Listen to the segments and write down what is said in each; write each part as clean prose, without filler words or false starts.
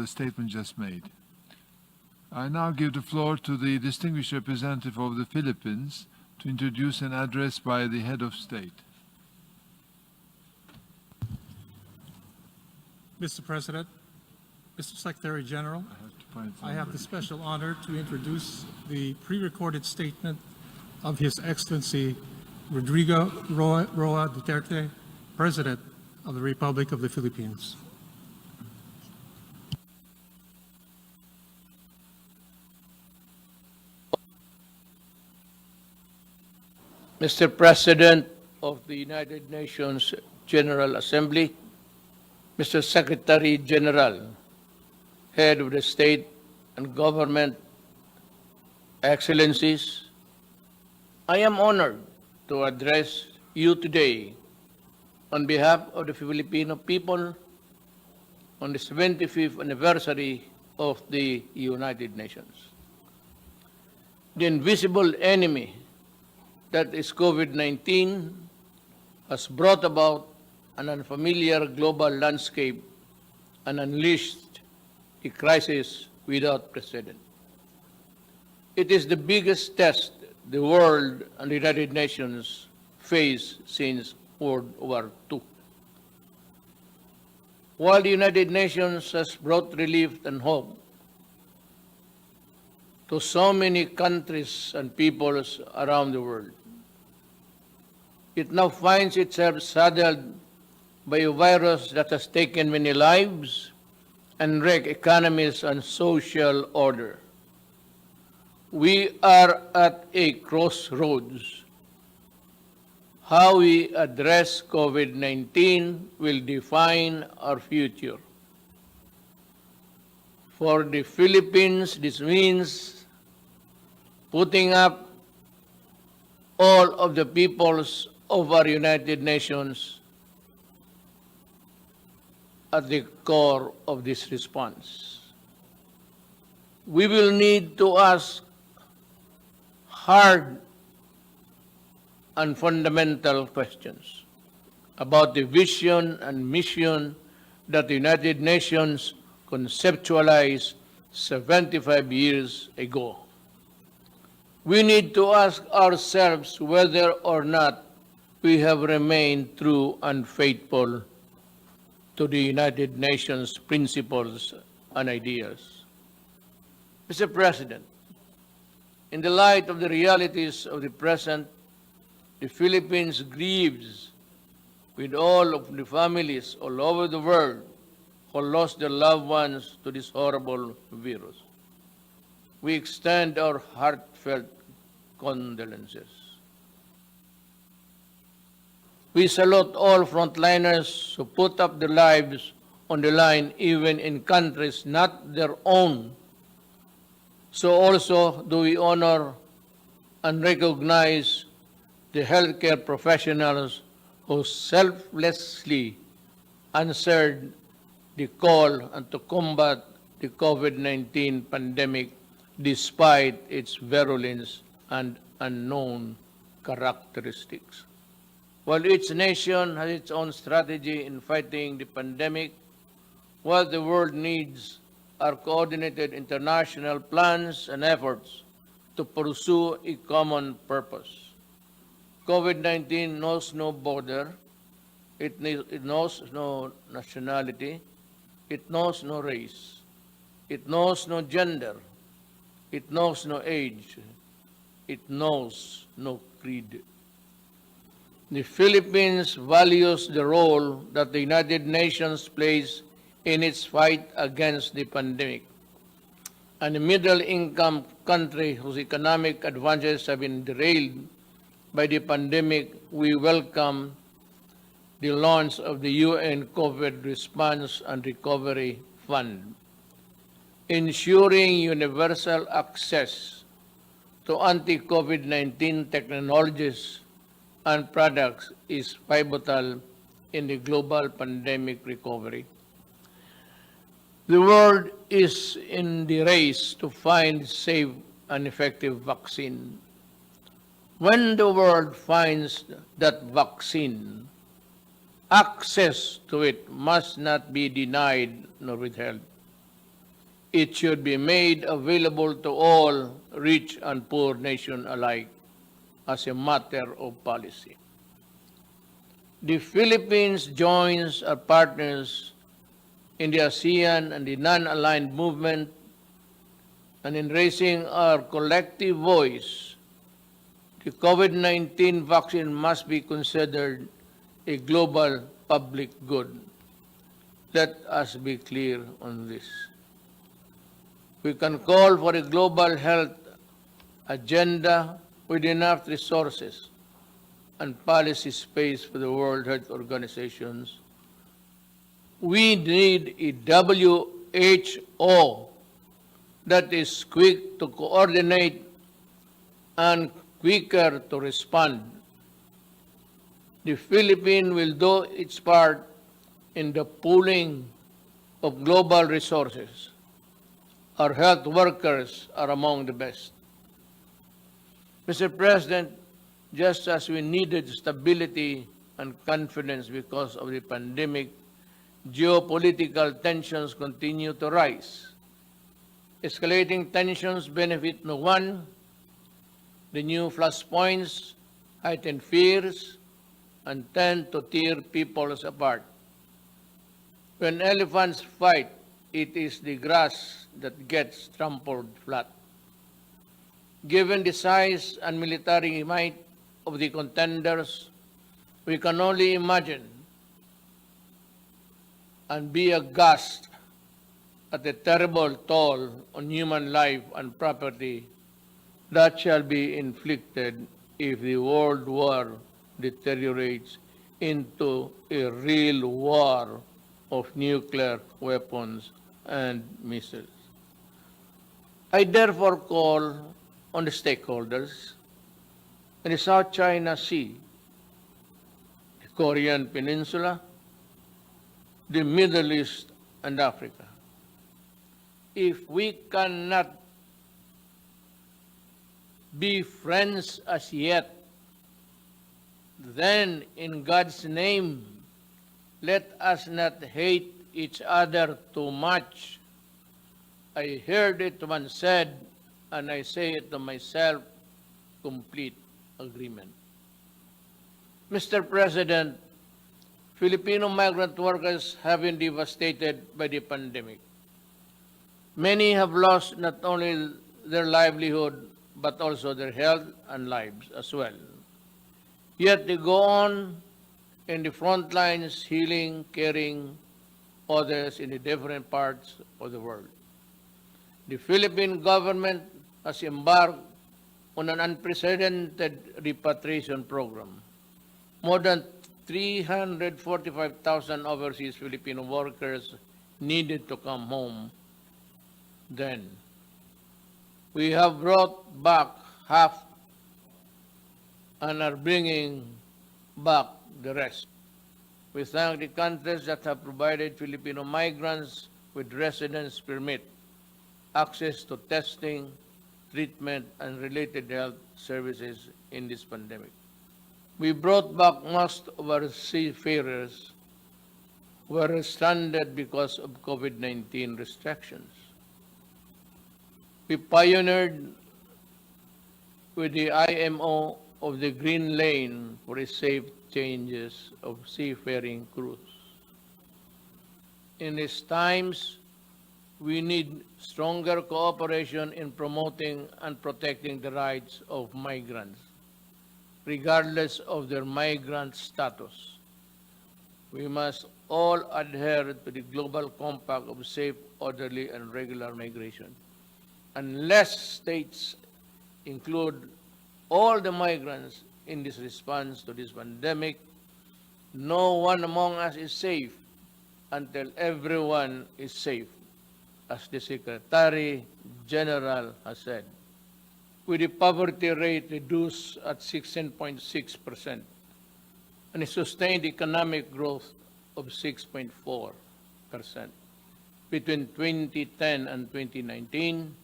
the statement just made. I now give the floor to the distinguished representative of the Philippines to introduce an address by the head of state. Mr. President, Mr. Secretary General, I have the special honor to introduce the pre-recorded statement of His Excellency Rodrigo Roa Duterte, President of the Republic of the Philippines. Mr. President of the United Nations General Assembly, Mr. Secretary General, Head of the State and Government, Excellencies, I am honored to address you today on behalf of the Filipino people on the 75th anniversary of the United Nations. The invisible enemy that is COVID-19 has brought about an unfamiliar global landscape and unleashed a crisis without precedent. It is the biggest test the world and the United Nations face since World War II. While the United Nations has brought relief and hope to so many countries and peoples around the world, it now finds itself saddled by a virus that has taken many lives and wrecked economies and social order. We are at a crossroads. How we address COVID-19 will define our future. For the Philippines, this means putting up all of the peoples of our United Nations at the core of this response. We will need to ask hard and fundamental questions about the vision and mission that the United Nations conceptualized 75 years ago. We need to ask ourselves whether or not we have remained true and faithful to the United Nations principles and ideas. Mr. President, in the light of the realities of the present, the Philippines grieves with all of the families all over the world who lost their loved ones to this horrible virus. We extend our heartfelt condolences. We salute all frontliners who put up their lives on the line even in countries not their own. So also do we honor and recognize the healthcare professionals who selflessly answered the call and to combat the COVID-19 pandemic despite its virulence and unknown characteristics. While each nation has its own strategy in fighting the pandemic, what the world needs are coordinated international plans and efforts to pursue a common purpose. COVID-19 knows no border, it knows no nationality, it knows no race, it knows no gender, it knows no age, it knows no creed. The Philippines values the role that the United Nations plays in its fight against the pandemic. And a middle-income country whose economic advantages have been derailed by the pandemic, we welcome the launch of the UN COVID Response and Recovery Fund. Ensuring universal access to anti-COVID-19 technologies and products is pivotal in the global pandemic recovery. The world is in the race to find safe and effective vaccine. When the world finds that vaccine, access to it must not be denied nor withheld. It should be made available to all rich and poor nations alike as a matter of policy. The Philippines joins our partners in the ASEAN and the non-aligned movement, and in raising our collective voice, the COVID-19 vaccine must be considered a global public good. Let us be clear on this. We can call for a global health agenda with enough resources and policy space for the World Health Organizations. We need a WHO that is quick to coordinate and quicker to respond. The Philippines will do its part in the pooling of global resources. Our health workers are among the best. Mr. President, just as we needed stability and confidence because of the pandemic, geopolitical tensions continue to rise. Escalating tensions benefit no one. The new flashpoints heighten fears and tend to tear peoples apart. When elephants fight, it is the grass that gets trampled flat. Given the size and military might of the contenders, we can only imagine and be aghast at the terrible toll on human life and property that shall be inflicted if the world war deteriorates into a real war of nuclear weapons and missiles. I therefore call on the stakeholders in the South China Sea, the Korean Peninsula, the Middle East, and Africa. If we cannot be friends as yet, then in God's name, let us not hate each other too much. I heard it once said, and I say it to myself, complete agreement. Mr. President, Filipino migrant workers have been devastated by the pandemic. Many have lost not only their livelihood, but also their health and lives as well. Yet they go on in the front lines, healing, caring others in the different parts of the world. The Philippine government has embarked on an unprecedented repatriation program. More than 345,000 overseas Filipino workers needed to come home then. We have brought back half and are bringing back the rest. We thank the countries that have provided Filipino migrants with residence permit, access to testing, treatment, and related health services in this pandemic. We brought back most of our seafarers who were stranded because of COVID-19 restrictions. We pioneered with the IMO of the Green Lane for a safe changes of seafaring crews. In these times, we need stronger cooperation in promoting and protecting the rights of migrants, regardless of their migrant status. We must all adhere to the global compact of safe, orderly, and regular migration. Unless states include all the migrants in this response to this pandemic, no one among us is safe until everyone is safe, as the Secretary General has said. With the poverty rate reduced at 16.6% and a sustained economic growth of 6.4%. Between 2010 and 2019,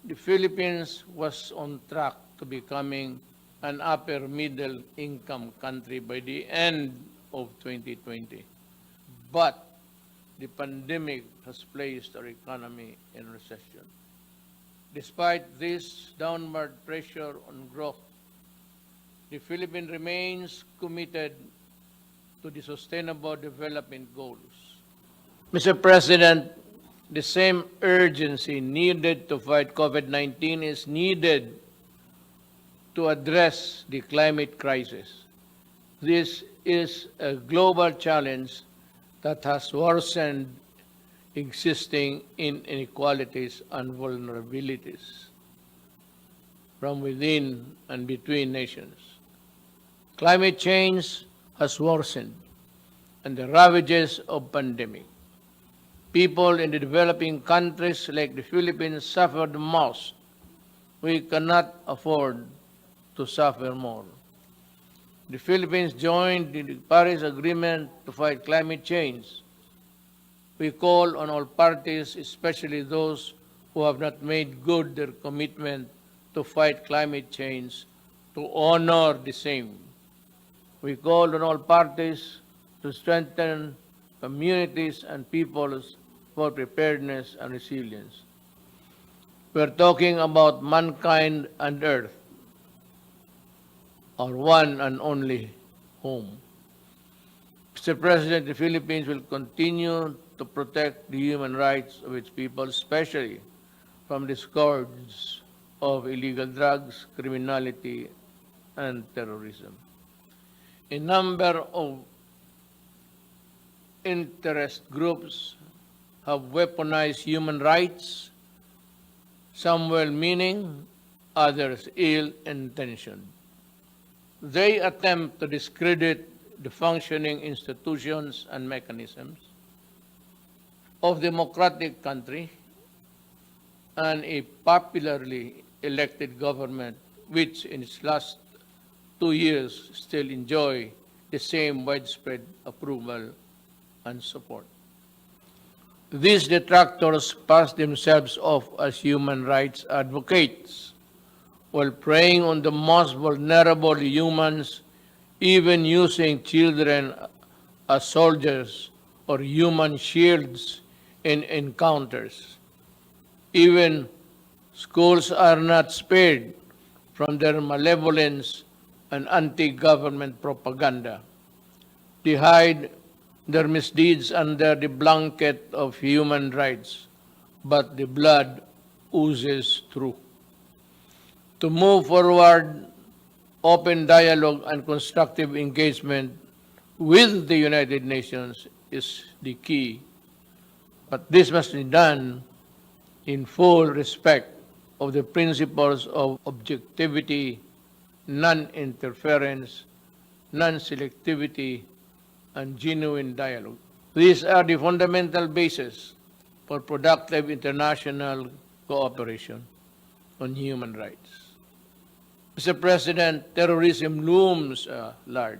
the Philippines was on track to becoming an upper middle income country by the end of 2020. But the pandemic has placed our economy in recession. Despite this downward pressure on growth, the Philippines remains committed to the Sustainable Development Goals. Mr. President, the same urgency needed to fight COVID-19 is needed to address the climate crisis. This is a global challenge that has worsened existing inequalities and vulnerabilities from within and between nations. Climate change has worsened, and the ravages of pandemic. People in the developing countries like the Philippines suffer the most. We cannot afford to suffer more. The Philippines joined the Paris Agreement to fight climate change. We call on all parties, especially those who have not made good their commitment to fight climate change, to honor the same. We call on all parties to strengthen communities and peoples for preparedness and resilience. We are talking about mankind and Earth, our one and only home. Mr. President, the Philippines will continue to protect the human rights of its people, especially from the scourge of illegal drugs, criminality, and terrorism. A number of interest groups have weaponized human rights, some well-meaning, others ill-intentioned. They attempt to discredit the functioning institutions and mechanisms of democratic country and a popularly elected government which in its last 2 years still enjoy the same widespread approval and support. These detractors pass themselves off as human rights advocates while preying on the most vulnerable humans, even using children as soldiers or human shields in encounters. Even schools are not spared from their malevolence and anti-government propaganda. They hide their misdeeds under the blanket of human rights, but the blood oozes through. To move forward, open dialogue and constructive engagement with the United Nations is the key, but this must be done in full respect of the principles of objectivity, non-interference, non-selectivity, and genuine dialogue. These are the fundamental basis for productive international cooperation on human rights. Mr. President, terrorism looms large.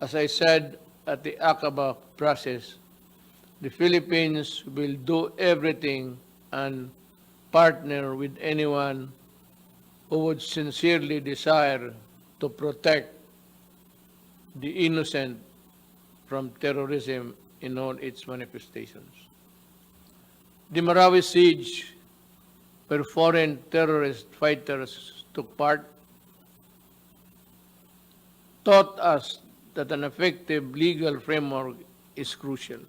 As I said at the Aqaba process, the Philippines will do everything and partner with anyone who would sincerely desire to protect the innocent from terrorism in all its manifestations. The Marawi siege, where foreign terrorist fighters took part, taught us that an effective legal framework is crucial.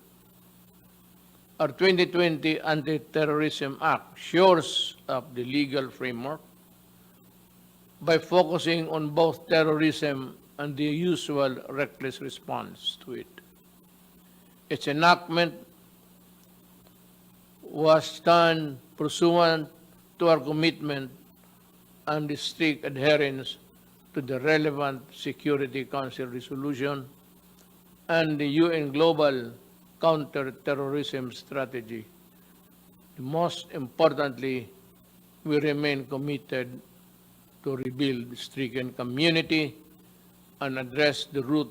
Our 2020 Anti-Terrorism Act shores up the legal framework by focusing on both terrorism and the usual reckless response to it. Its enactment was done pursuant to our commitment and the strict adherence to the relevant Security Council resolution and the UN Global Counter-Terrorism Strategy. Most importantly, we remain committed to rebuild the stricken community and address the root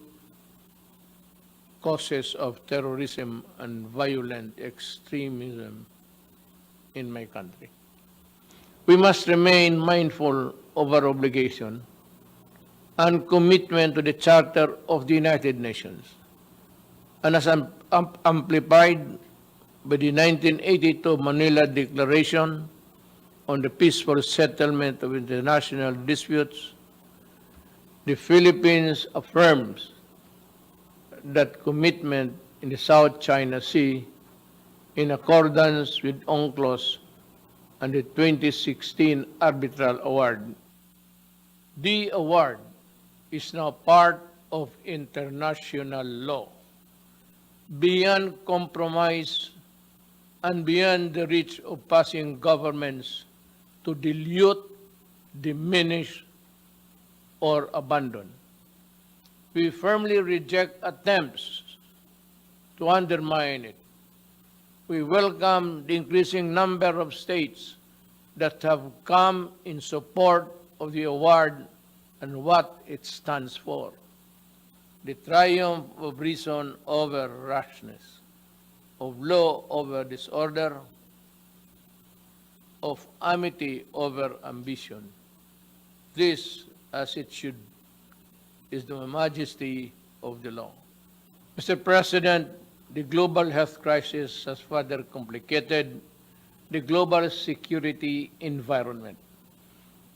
causes of terrorism and violent extremism in my country. We must remain mindful of our obligation and commitment to the Charter of the United Nations. And as amplified by the 1982 Manila Declaration on the peaceful settlement of international disputes, the Philippines affirms that commitment in the South China Sea in accordance with UNCLOS and the 2016 Arbitral Award. The award is now part of international law, beyond compromise and beyond the reach of passing governments to dilute, diminish, or abandon. We firmly reject attempts to undermine it. We welcome the increasing number of states that have come in support of the award and what it stands for: the triumph of reason over rashness, of law over disorder, of amity over ambition. This, as it should, is the majesty of the law. Mr. President, the global health crisis has further complicated the global security environment.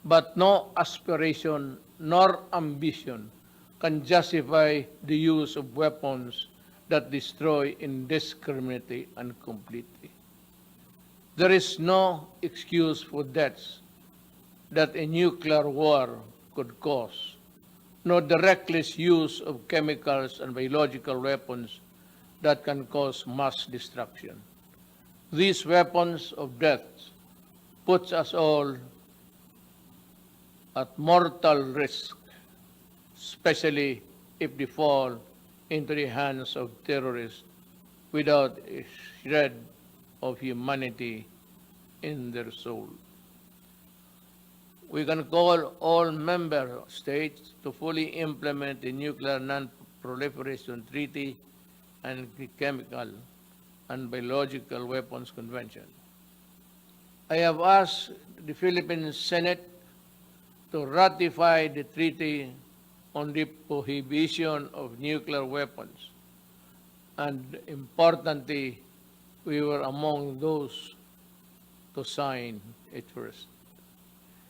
But no aspiration nor ambition can justify the use of weapons that destroy indiscriminately and completely. There is no excuse for deaths that a nuclear war could cause, nor the reckless use of chemicals and biological weapons that can cause mass destruction. These weapons of death puts us all at mortal risk, especially if they fall into the hands of terrorists without a shred of humanity in their soul. We can call all member states to fully implement the Nuclear Non-Proliferation Treaty and the Chemical and Biological Weapons Convention. I have asked the Philippine Senate to ratify the Treaty on the Prohibition of Nuclear Weapons, and importantly, we were among those to sign it first.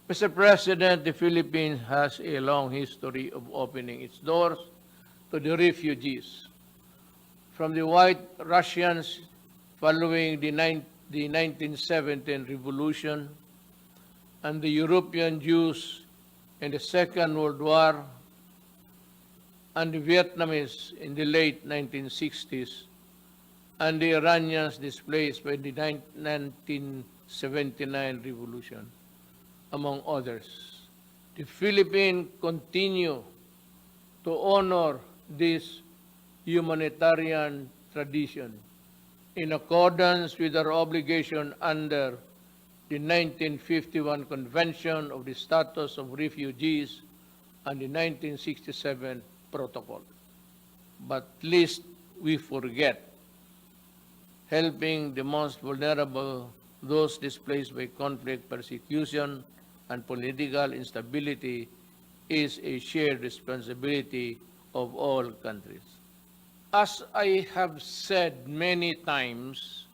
Mr. President, the Philippines has a long history of opening its doors to the refugees. From the White Russians following the 1917 revolution, and the European Jews in the Second World War, and the Vietnamese in the late 1960s, and the Iranians displaced by the 1979 revolution, among others. The Philippines continue to honor this humanitarian tradition in accordance with our obligation under the 1951 Convention of the Status of Refugees and the 1967 Protocol. But lest we forget, helping the most vulnerable, those displaced by conflict, persecution, and political instability is a shared responsibility of all countries. As I have said many times,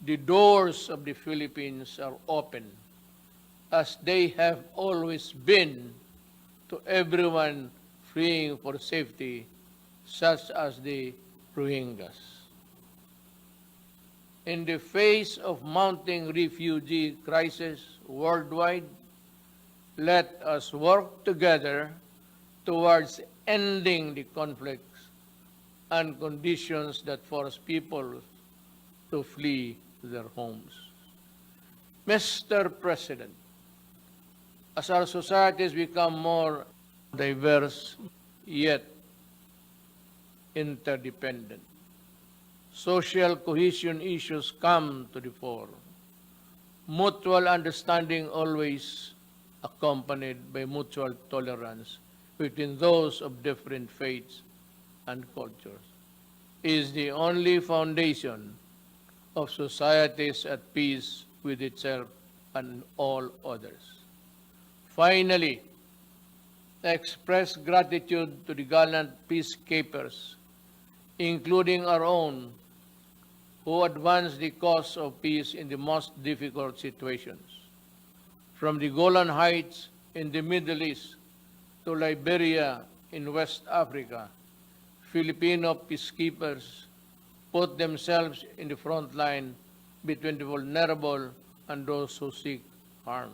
the doors of the Philippines are open, as they have always been, to everyone fleeing for safety, such as the Rohingyas. In the face of mounting refugee crisis worldwide, let us work together towards ending the conflicts and conditions that force people to flee their homes. Mr. President, as our societies become more diverse yet interdependent, social cohesion issues come to the fore. Mutual understanding always accompanied by mutual tolerance between those of different faiths and cultures is the only foundation of societies at peace with itself and all others. Finally, I express gratitude to the gallant peacekeepers including our own, who advance the cause of peace in the most difficult situations. From the Golan Heights in the Middle East to Liberia in West Africa, Filipino peacekeepers put themselves in the front line between the vulnerable and those who seek harm.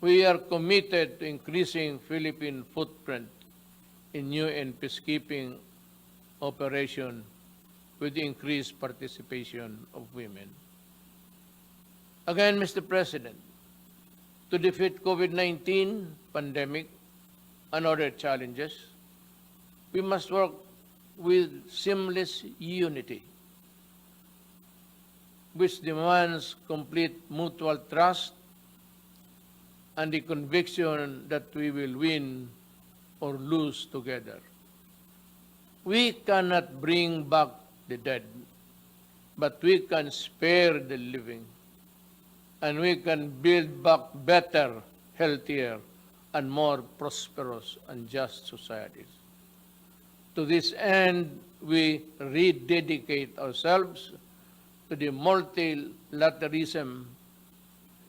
We are committed to increasing Philippine footprint in UN peacekeeping operation with increased participation of women. Again, Mr. President, to defeat COVID-19 pandemic and other challenges, we must work with seamless unity, which demands complete mutual trust and the conviction that we will win or lose together. We cannot bring back the dead, but we can spare the living, and we can build back better, healthier, and more prosperous and just societies. To this end, we rededicate ourselves to the multilateralism.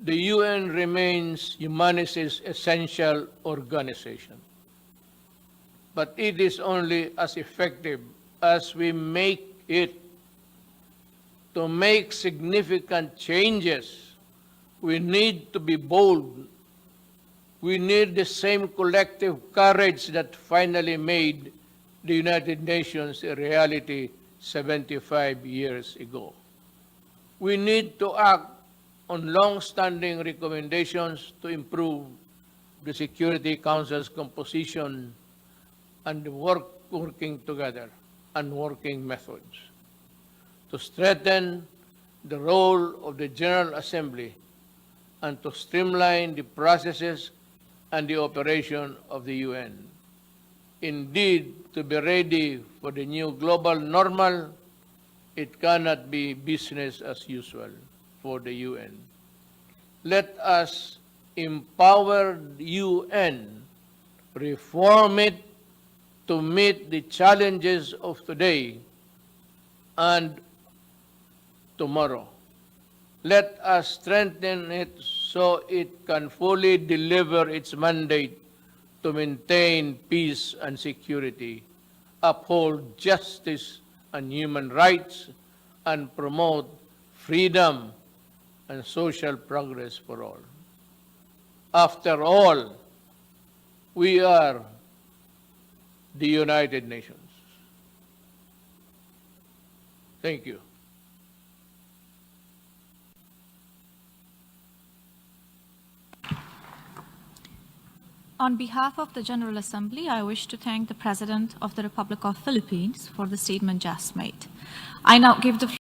The UN remains humanity's essential organization, but it is only as effective as we make it. To make significant changes, we need to be bold. We need the same collective courage that finally made the United Nations a reality 75 years ago. We need to act on long-standing recommendations to improve the Security Council's composition and the working together and working methods, to strengthen the role of the General Assembly and to streamline the processes and the operation of the UN. Indeed, to be ready for the new global normal, it cannot be business as usual for the UN. Let us empower the UN, reform it to meet the challenges of today and tomorrow. Let us strengthen it so it can fully deliver its mandate to maintain peace and security, uphold justice and human rights, and promote freedom and social progress for all. After all, we are the United Nations. Thank you. On behalf of the General Assembly, I wish to thank the President of the Republic of Philippines for the statement just made. I now give the floor